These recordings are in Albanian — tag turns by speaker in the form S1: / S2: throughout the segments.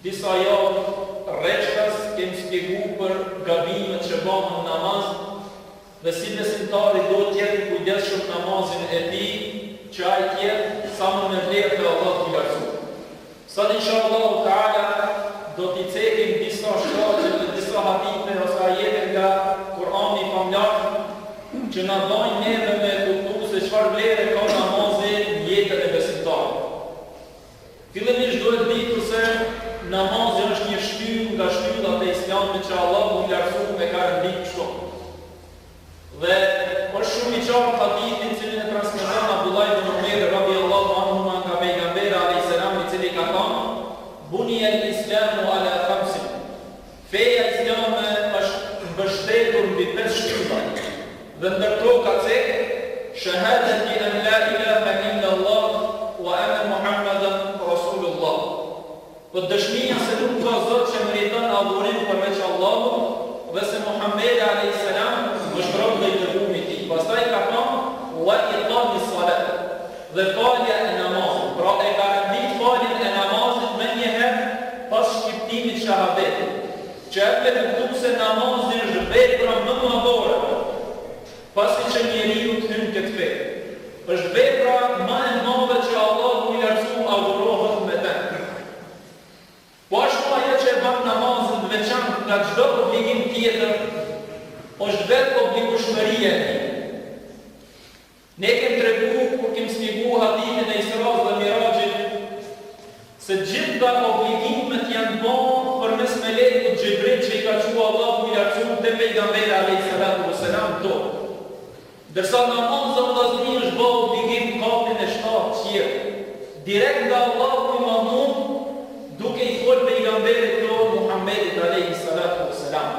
S1: disa javë rreshtas kemi shpjegu për gabimet që bëhen në namaz dhe si besimtari do të jetë i kujdesshëm namazin e tij, që ai të jetë sa më me vlerë te Allahu i lartësuar. Sot inshallah taala do t'i cekim disa shkaqe dhe disa hadithe ose ajete nga Kurani i famlar që na bojnë neve me kuptu se çfarë vlere ka namazi në jetën e besimtarit. Fillimisht duhet ditur se namazi është një shtyllë nga shtyllat e Islamit që Allahu i lartësuar e ka rendit kështu. Dhe është shumë i qartë hadithi i cilin e transmeton Abdullah ibn Umar radhiyallahu anhu nga pejgamberi alayhis salam, i cili ka thënë: "Buniya al-Islamu ala khamsin." Feja islame është mbështetur mbi 5 shtylla. Dhe ndërto ka thënë: "Shahadati an la ilaha illa Allah wa anna Muhammadan rasulullah." Po dëshmia se nuk ka zot që meriton adhurim përveç Allahut dhe se Muhamedi alayhis salam është rob i dërguar i tij. Pastaj ka thënë: "Wa iqamis salat." Dhe falja e namazit. Pra e ka rendit faljen e namazit me njëherë pas shqiptimit shahadetit. Që e kuptu se namazi është vepra më madhore, pasi që njeriu të hyn këtë fe. Është vepra më e madhe që Allahu i lartësuar adhurohet me të. Po ashtu ajo që e bën namazin veçantë nga çdo obligim tjetër, është vetë obligueshmëria e tij. Ne kemi treguar kur kemi shpjeguar hadithin e Isra dhe Mirajit se gjitha obligimet janë bërë përmes melekut Xhibril që i ka thënë Allahu i lartësuar te pejgamberi alayhis salam to. Dërsa namazi vëllazëri është bërë obligim kapin e 7 qiell. Direkt nga Allahu i mamnun duke i folë pejgamberit tonë Muhammedit alayhis salam.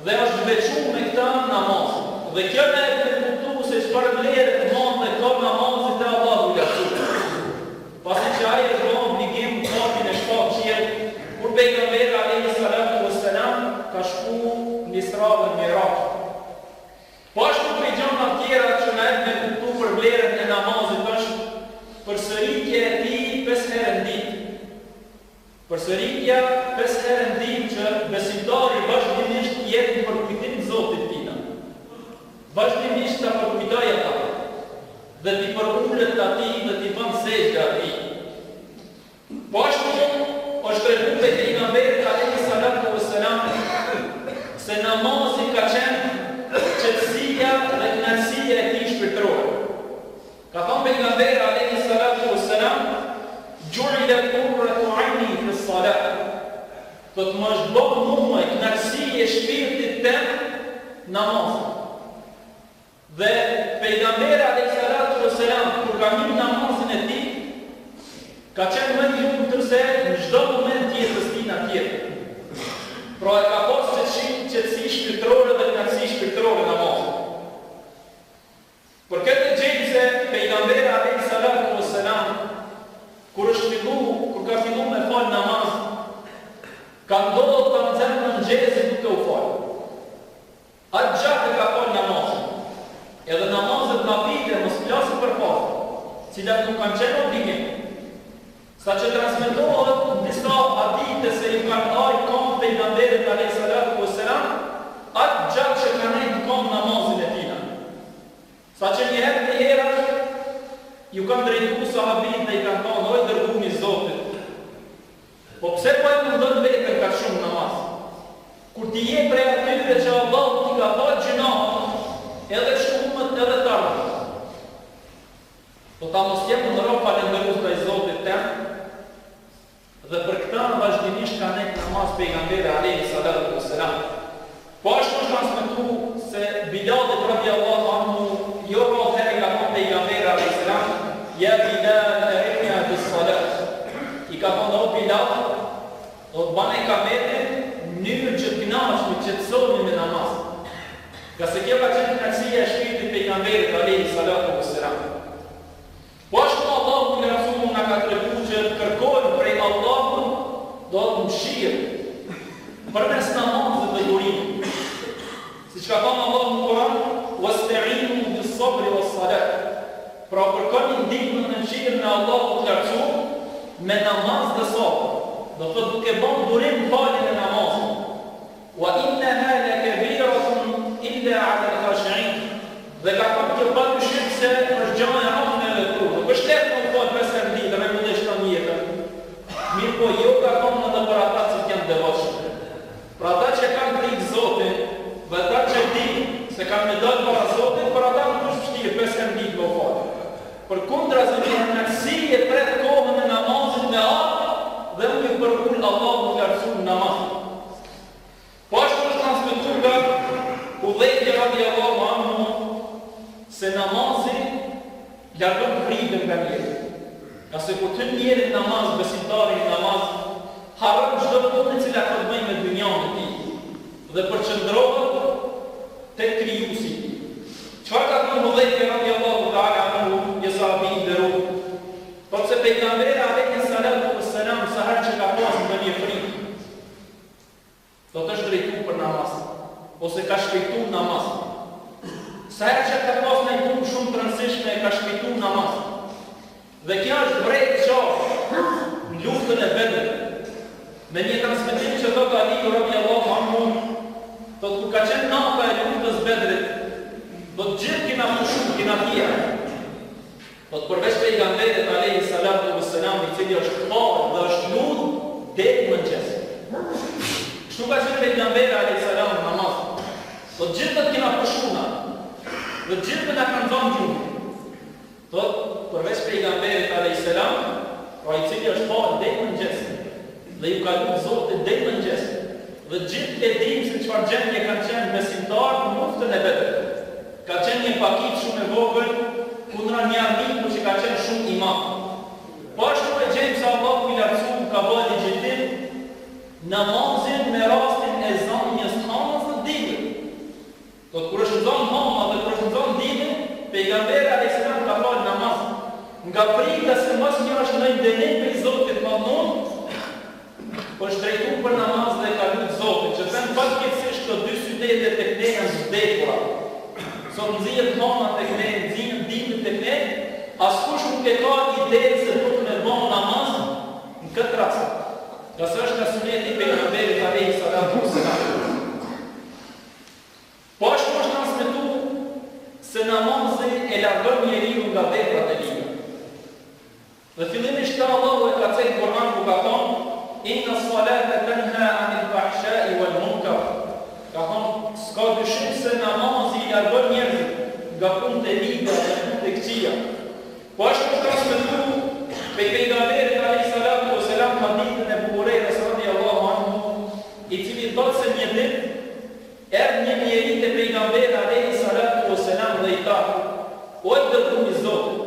S1: Dhe është veçuar me këtë namaz. Dhe kjo ne e kuptuar se çfarë vlerë të madhe ka namazi te Allahu i lartësuar. Pasi që ai është bërë obligim kapin e 7 qiell, kur pejgamberi alayhis salam ka shkuar në Isra dhe Miraj. Po ashtu për gjëra të tjera që na e kuptuar për vlerën e namazit është përsëritja e tij 5 herë në ditë. Përsëritja 5 herë në ditë që besimtari vazhdimisht jetë në përkujtim të Zotit tina. Vazhdimisht të përkujtoj ata dhe t'i përullet atij dhe t'i bën sejdë atij. Po ashtu është treguar te pejgamberi alayhis salam se namazi ka qenë qetësia dhe kënaqësia e tij shpirtërore. Ka thënë pejgamberi alayhis salam: "Ju'ila qurratu 'ayni fi s-salat." Do të më është bërë mua kënaqësi e shpirtit tem namaz. Dhe pejgamberi alayhis salam kur ka mirë namazin e tij, ka qenë më i lumtur se në çdo moment jetës tina tjetër. Pra e ka pasur qetësi shpirtërore dhe kënaqësi shpirtërore namazit. Për këtë gjendje pejgamberi alayhis salam kur ka filluar me fal namaz, ka ndodhur të nxjerrë në mëngjesit duke u falë. Atë gjatë ka falë namazin. Edhe namazet nafile mos flasin për fazë, cilat nuk kanë qenë obligim. Sa që transmetohet në disa hadithe se i kanë ardhur kom pejgamberit alayhis salam, atë gjatë që kanë nejtë kom namazin e tina. Sa që njëherë të herë ju kanë drejtu sahabit dhe i kanë thonë: "Oj dërguari i Zotit, po pse po e mundon vetën ka shumë namaz? Kur ti je prej atyre që Allahu t'i ka thënë gjuna, edhe shkumet edhe të ardhmet. Po ta mos jetë në rob falendërues ndaj Zotit tem." Dhe për këtë vazhdimisht ka nejtë namaz pejgamberi alayhis salam. Po ashtu është transmetuar se Bilal radhiyallahu anhu jo rreth ka thënë pejgamberi alayhis salam: "Ya Bilal arina bis-salat." I ka thënë: "O Bilal, do të bane kametin në mënyrë që të kënaqesh me qetësonin me namaz." Ka se kjo ka qenë kënaqësia e shpirtit pejgamberit alayhis salam. Po ashtu Allahu i lartësuar na ka treguar që të kërkojmë prej Allahut do të mëshirë përmes namazit dhe durimit. Siç ka thënë Allahu në Kur'an: "Wasta'inu bis-sabri was-salat." Pra kërkoni ndihmën dhe mëshirën e Allahut të lartësuar me namaz dhe sabër. Do të thotë duke bën burim faljen e namazit. Wa innaha lakabiratun illa 'ala al-khashi'in. Dhe ka thonë kjo pa dyshim se është gjë e rëndë e vepruar. Nuk është lehtë të fal 5 herë në ditë me modeshton jetën. Mirë po jo ka thonë edhe për ata që janë devotshëm. Për ata që kanë frikë Zotit, dhe ata që dinë se kanë me dalë para Zotit, për ata nuk është vështirë 5 herë në ditë me falë. Përkundra se një nëksi e pret kohën e namazit me atë dhe nuk i përkull Allah nuk lartësu në namazit. Po ashtu është transmetuar nga Hudhejfi radiallahu anhu se namazit largon frikën nga njeri. Ka se kur të njerit namaz, besimtari i namaz, harron çdo punë e cila ka të bëjë me dynjan e tij dhe përqendrohet tek krijuesi. Çfarë ka thënë Hudhejfi radiallahu ta'ala anhu, një sahabi i nderuar? Por se pejgamberi alayhi salatu wassalam sa herë që ka pasur në një frikë, do të është drejtuar për namaz, ose ka shpejtuar namaz. Sa herë që ka pasur një punë shumë të rëndësishme, e ka shpejtuar namaz. Dhe kjo është vërejtë qartë në luftën e Bedrit. Me një transmetim që thotë Ali radiallahu anhu, thotë ku ka qenë nata e luftës Bedrit, do të gjithë kina pushu, kina thia. Thotë përveç pejgamberit alayhi salatu wassalam, i cili është parë dhe është lutë deri mëngjes. Kështu ka qenë pejgamberi alayhi salam në namaz. Do të gjithë kina pushuna, dhe gjithë na kanë dhënë gjumë. Thotë përveç pejgamberit alayhi salam, pra i cili është parë deri mëngjes, dhe ju ka lutë Zotit deri mëngjes. Dhe gjithë e dimë se çfarë gjendje kanë qenë besimtarë në luftën e Bedrit. Ka qenë një pakit shumë e vogël kundra një armiku që ka qenë shumë i madh. Po ashtu e gjejmë se Allahu i lartësuar ka bërë legjitim namazin me rastin e zënjes hamës në digën. Do të kur është zënë hama dhe kur është zënë digën, pejgamberi alayhis salam ka falë namaz. Nga frika se mos një është në ndenim për Zotit madhënon, po është drejtuar për namaz dhe ka lutë Zotin, që thënë fatkeqësisht të dy qytetet tek ne janë vdekura. Sot nxirret hama tek ne, nxirret digën tek ne, askush nuk e ka idenë se do të bën namaz në këtë rast. Qase është nga suneti i pejgamberit alayhi salatu wassalam. Po ashtu është transmetuar se namazi e largon njeriu nga veprat e liga. Dhe fillimisht Allahu e ka thënë Kur'an ku ka thonë inna as-salata tanha 'anil fahsha'i wal munkar. Ka thonë s'ka dyshim se namazi i largon njerëzit nga punët e liga dhe punët e këqija. Po ashtu është transmetuar pejgamberi alayhi salatu wassalam hadithin e Buhariut radhiyallahu anhu, i cili thotë se një ditë erdhi një njeri te pejgamberi alayhi salatu wassalam dhe i tha: "O dërguar i Zotit,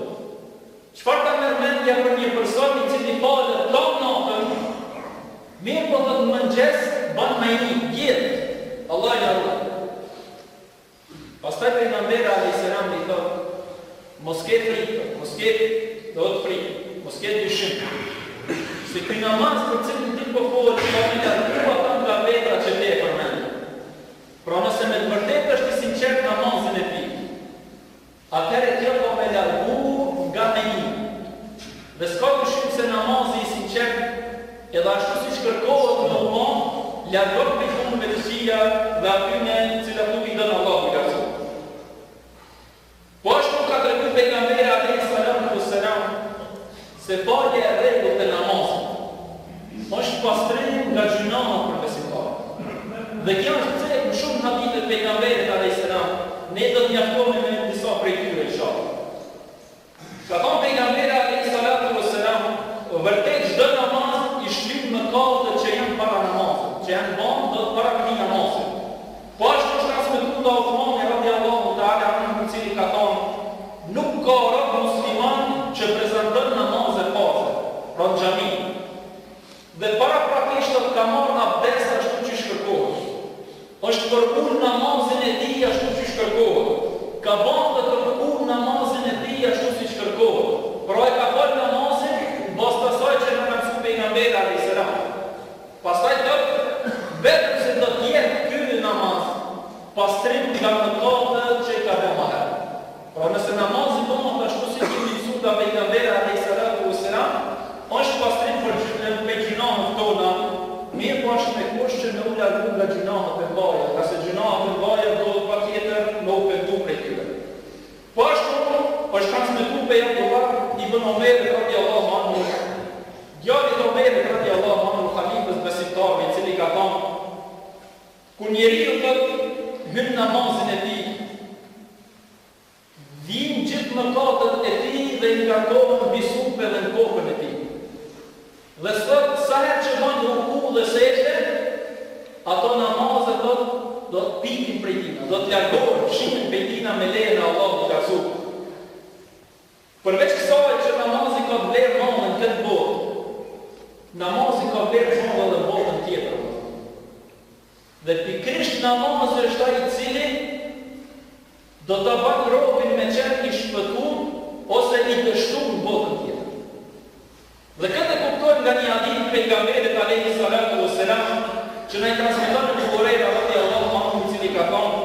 S1: çfarë ka mendja për një person i cili falet tot natën, mirë po të mëngjes bën majni, jetë, Allah i lartë." Pastaj pejgamberi alayhi salam i thotë: "Mos ke frikë, mos ke do të frikë, mos ke dyshim. Se ky namaz për cilin ti po fol, ka me larguar ata nga vepra që te përmend. Pra nëse me të vërtetë është i sinqert namazin e tij, atëherë kjo po me largu nga mënimi. Dhe s'ka dyshim se namazi i sinqert, edhe ashtu siç kërkohet në umon, largon prej punëve të këqija dhe atyne të cilat nuk i dën Allahu i lartësuar. Po ashtu ka treguar pejgamberi alayhi salatu wassalam se falja e rregullt e namazit është pastrim nga gjunahet për besimtarë. Dhe kjo është cekë në shumë hadithe të pejgamberit alayhis salam, ne do të mjaftohemi me disa prej tyre inshallah. Ka thonë pejgamberi alayhis salatu wassalam, vërtet çdo namaz i shlyp mëkatet që janë para namazit, që janë bën do të para këtij namazit. Po ashtu është transmetuar nga Uthmani radhiyallahu ta'ala anhu, i cili ka thonë: "Nuk ka rob musliman që prezanton namaz e parë, pra në xhami. Dhe para praktikisht të ka marrë abdes ashtu që shkërkohet. Është përpull namazin e tij ashtu që shkërkohet. Ka bën të përpull namazin e tij ashtu si shkërkohet. Pra e ka bën namazin mbas asaj që na ka thënë pejgamberi alayhis salam. Pastaj thotë, vetëm se do të jetë ky namaz pastrim nga mëkatet që ka bërë më herë. Pra nëse namazi bëhet ashtu si kemi mësuar nga pejgamberi alayhis salatu wassalam, është pastrim për gjunahet tona, mirë po është me kush që në u largu nga gjunahët e mbaja, ka se gjunahët e mbaja do pa tjetër në u pendu prej tyre. Po është transmetu pe Abdullah ibn Omerit radiallahu anhu, djalit Omerit radiallahu anhu, halifës besimtarëve, i cili ka thënë, kur njeriu hyn namazin e tij, vijnë gjithë mëkatet e tij dhe i ngarkohen mbi supe dhe në kokën e tij. Dhe sot, sa herë që bën ruku dhe sejdë, ato namazet do të pikin prej tina, do të largohen, fshihen prej tina me lejen e Allahut të Lartësuar. Përveç kësaj që namazi ka vlerë madhe në këtë botë, namazi ka vlerë madhe dhe në botën tjetër. Dhe pikërisht namazi është ai i cili do të bën robin me qenë i shpëtuar ose i dështuar në botën tjetër. Dhe këtë kuptojmë nga një hadith pejgamberit alayhi salatu wassalam, që na i transmeton në Buhariu radiallahu anhu, i cili ka thënë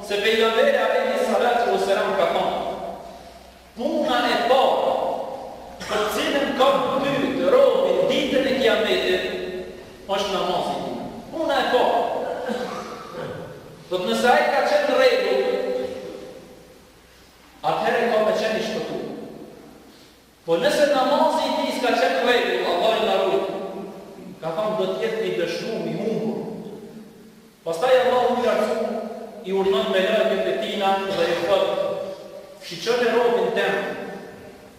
S1: se pejgamberi alayhi salatu wassalam ka thënë: puna e parë për cilën ka pyet robi ditën e Kiametit është namazi. Puna e parë. Do të nëse ai ka qenë në rregull, atëherë ka me qenë i shpëtuar. Po nëse namazi i tij s'ka qenë në rregull, Allah i na ruaj, ka thënë do të jetë i dëshmuar, i humbur. Pastaj Allahu i Lartësuar i urdhon me lëkët e tina dhe i thotë: shiqone robin tem,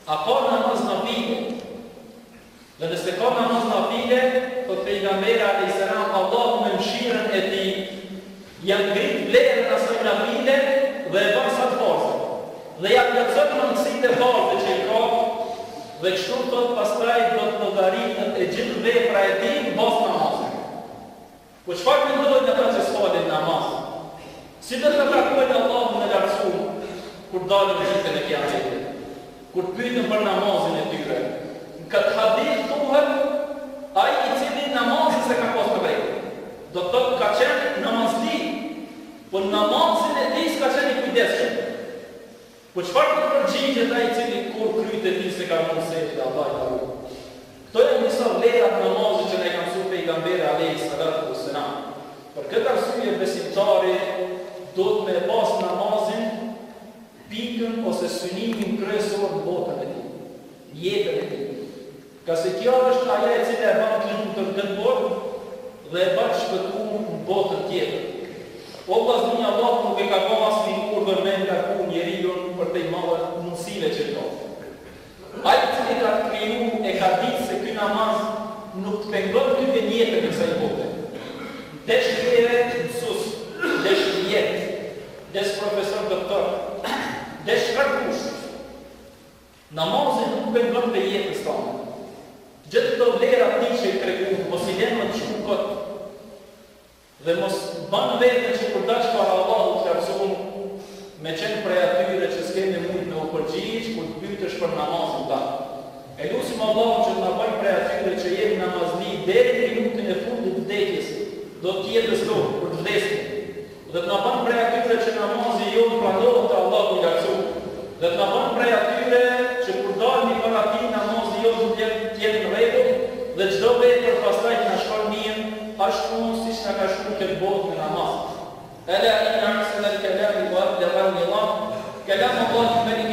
S1: a ka namaz nafile? Dhe nëse ka namaz nafile, thotë pejgamberi alayhis salam, Allahu me mëshirën e tij janë ngrit vlerën e asaj nafile dhe e bën sa të fortë. Dhe ja plotson mundësitë e fortë që i ka, dhe kështu thotë pastaj do të llogaritet e gjithë vepra e tij në bazë namazit. Po çfarë mendojnë ata që s'falin namaz? Si do të takojnë Allahun e Lartësuar kur dalin në ditën e Kiametit? Kur pyeten për namazin e tyre? Në këtë hadith thuhet ai i cili namazin se ka pas të rregull. Do të thotë ka qenë namazli, po namazin e tij s'ka qenë i kujdesshëm. Po çfarë do të përgjigjet ai i cili kur kryet e tij se ka mundësi të Allahut? Këto janë disa vlera të namazit që ne kanë mësuar pejgamberi alayhi salatu wassalam. Për këtë arsye besimtari do të me pas namazin pikën ose synimin kryesor në botën e tij, jetën e tij. Ka se kjo është ajo e cila e bën të këtë botë dhe e bën shpëtuar në botën tjetër. O vllazërinj, Allahu nuk e ka bërë asnjë kur vërmend ka ku njeriu për të marrë mundësive që ka. Ai i cili ka krijuar e ka ditë se ky namaz nuk të pengon ty në jetën e kësaj bote. Desh njëre mësues, desh jetë, desh profesor doktor, desh shkarkush. Namazi nuk pengon për jetës tonë. Gjithë të vlera ti që i treguar, mos i lënë më të shumë kot. Dhe mos banë vetën që kur dash para Allahut të Lartësuar, me qenë prej atyre që s'kemi mund me u përgjigj kur të pyetesh për namazin tanë. E lutim Allahun që të na bëjë prej atyre që jemi namazli deri në minutën e fundit të vdekjes, do të jetës tonë për të vdesur. Dhe të na bëjë prej atyre që namazi jonë pranohet te Allahu i Lartësuar. Dhe të na bëjë prej atyre që kur dalni para tij namazi jonë të jetë në rregull dhe çdo vepër pastaj të na shkon mirë, ashtu siç na ka shkuar këtë botë me namaz. Ala inna ahsana al-kalami wa abdagha an-nizam kalam Allah al-Malik